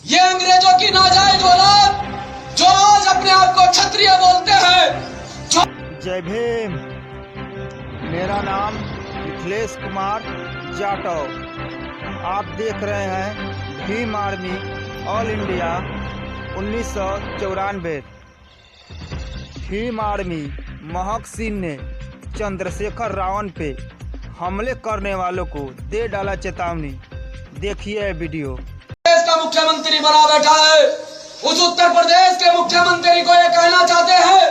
ये अंग्रेजों की नाजायज औलाद जो आज अपने आप को क्षत्रिय बोलते हैं। जय भीम। मेरा नाम मिथिलेश कुमार जाटव। आप देख रहे हैं Bhim army all India 1994। Bhim army महक सिंह ने चंद्रशेखर रावण पे हमले करने वालों को दे डाला चेतावनी। देखिए वीडियो। देश का मुख्यमंत्री बना बैठा है, उस उत्तर प्रदेश के मुख्यमंत्री को ये कहना चाहते हैं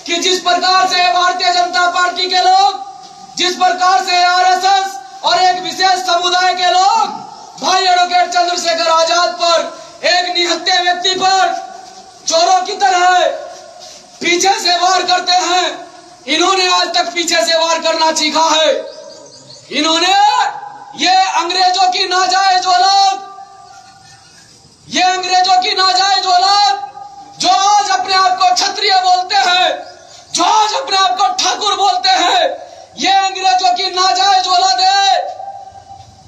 कि जिस प्रकार से भारतीय जनता पार्टी के लोग, जिस प्रकार से आरएसएस और एक विशेष समुदाय के लोग भाई एडवोकेट चंद्रशेखर आजाद पर, एक निहत्थे व्यक्ति पर चोरों की तरह पीछे से वार करते हैं, इन्होंने आज तक पीछे से वार करना सीखा है। इन्होंने ये अंग्रेजों की नाजायज औलाद, ये अंग्रेजों की नाजायज औलाद जो आज अपने आप को क्षत्रिय बोलते हैं, जो आज अपने आप को ठाकुर बोलते हैं, ये अंग्रेजों की नाजायज औलाद है।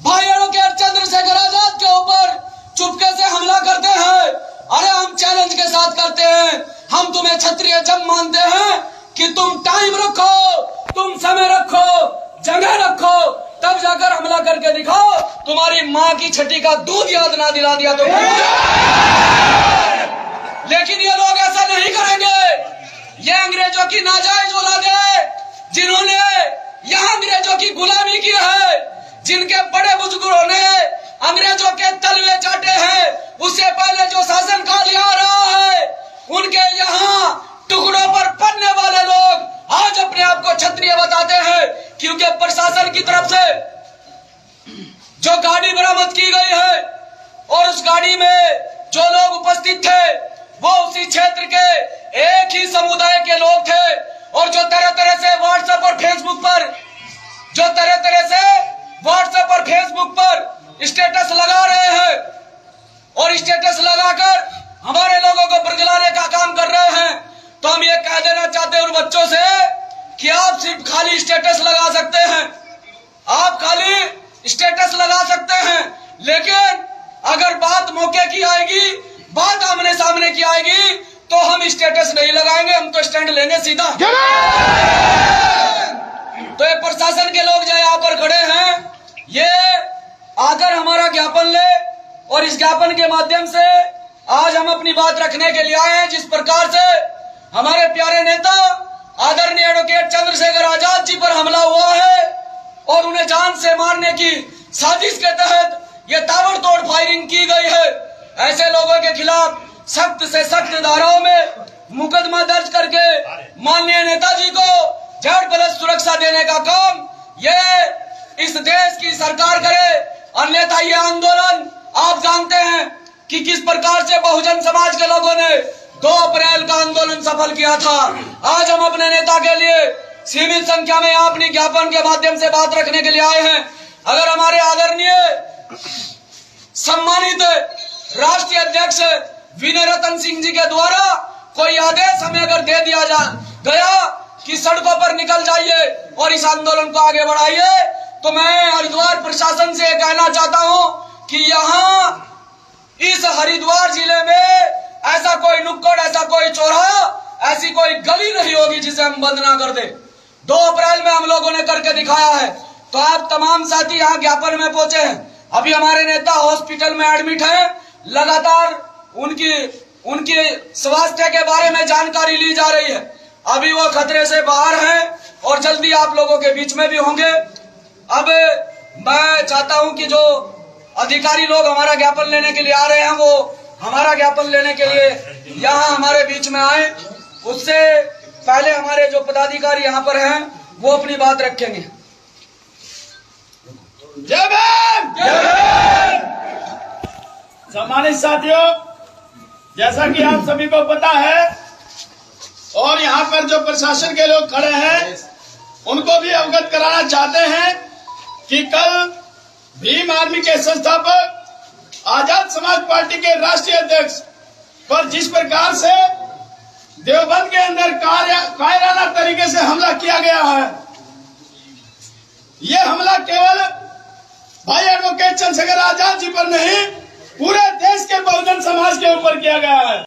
भाई एडवोकेट चंद्रशेखर आजाद के ऊपर चुपके से हमला करते हैं। अरे हम चैलेंज के साथ करते हैं, हम तुम्हें क्षत्रिय जब मानते हैं कि तुम टाइम रखो, तुम समय रखो, जगह रखो, तब जाकर हमला करके दिखाओ। तुम्हारी माँ की छठी का दूध याद ना दिला दिया तो लेकिन ये लोग ऐसा नहीं करेंगे। ये अंग्रेजों की नाजायज औलाद है जिन्होंने यहाँ अंग्रेजों की गुलामी की है, जिनके बड़े बुजुर्गों ने अंग्रेजों के तलवे चाटे हैं। उससे पहले जो शासन काल आ रहा है, उनके यहाँ टुकड़ों पर पड़ने वाले लोग आज अपने आप को क्षत्रिय बताते हैं, क्योंकि प्रशासन की तरफ से जो गाड़ी बरामद की गई है और उस गाड़ी में जो लोग उपस्थित थे वो उसी क्षेत्र के एक ही समुदाय के लोग थे, और जो तरह तरह से व्हाट्सएप और फेसबुक पर स्टेटस लगा रहे हैं और स्टेटस लगाकर हमारे लोगों को बरगलाने का काम कर रहे हैं। तो हम ये कह देना चाहते हैं उन बच्चों से कि आप सिर्फ खाली स्टेटस लगा सकते हैं, आप खाली स्टेटस लगा सकते हैं, लेकिन अगर बात मौके की आएगी, बात आमने सामने की आएगी, तो हम स्टेटस नहीं लगाएंगे, हम तो स्टैंड लेंगे सीधा। तो ये प्रशासन के लोग जो यहाँ पर खड़े हैं, ये आकर हमारा ज्ञापन ले और इस ज्ञापन के माध्यम से आज हम अपनी बात रखने के लिए आए हैं। जिस प्रकार से हमारे प्यारे नेता आदरणीय एडवोकेट चंद्रशेखर आजाद जी पर हमला हुआ है और उन्हें जान से मारने की साजिश के तहत ये ताबड़तोड़ फायरिंग की गई है, ऐसे लोगों के खिलाफ सख्त से सख्त धाराओं में मुकदमा दर्ज करके माननीय नेताजी को Z+ सुरक्षा देने का काम ये इस देश की सरकार करे। अन्यथा ये आंदोलन आप जानते हैं कि किस प्रकार से बहुजन समाज के लोगों ने 2 अप्रैल का आंदोलन सफल किया था। आज हम अपने नेता के लिए सीमित संख्या में अपनी ज्ञापन के माध्यम से बात रखने के लिए आए हैं। अगर हमारे आदरणीय सम्मानित राष्ट्रीय अध्यक्ष विनय रतन सिंह जी के द्वारा कोई आदेश हमें अगर दे दिया गया कि सड़कों पर निकल जाइए और इस आंदोलन को आगे बढ़ाइए, तो मैं हरिद्वार प्रशासन से कहना चाहता हूं कि यहाँ इस हरिद्वार जिले में ऐसा कोई नुक्कड़, ऐसा कोई चौराहा, ऐसी कोई गली नहीं होगी जिसे हम बंद ना कर दे। 2 अप्रैल में हम लोगों ने करके दिखाया है। तो आप तमाम साथी यहाँ ज्ञापन में पहुंचे हैं। अभी हमारे नेता हॉस्पिटल में एडमिट हैं, लगातार उनकी स्वास्थ्य के बारे में जानकारी ली जा रही है। अभी वो खतरे से बाहर हैं और जल्दी आप लोगों के बीच में भी होंगे। अब मैं चाहता हूं कि जो अधिकारी लोग हमारा ज्ञापन लेने के लिए आ रहे हैं, वो हमारा ज्ञापन लेने के लिए यहाँ हमारे बीच में आए। उससे पहले हमारे जो पदाधिकारी यहाँ पर हैं वो अपनी बात रखेंगे। जय भीम। सम्मानित साथियों, जैसा कि आप सभी को पता है और यहाँ पर जो प्रशासन के लोग खड़े हैं उनको भी अवगत कराना चाहते हैं कि कल भीम आर्मी के संस्थापक आजाद समाज पार्टी के राष्ट्रीय अध्यक्ष पर जिस प्रकार से देवबंद के अंदर कायराना तरीके से हमला किया गया है, ये हमला केवल भाई एडवोकेट चंद्रशेखर आजाद जी पर नहीं, पूरे देश के बहुजन लिया गया है।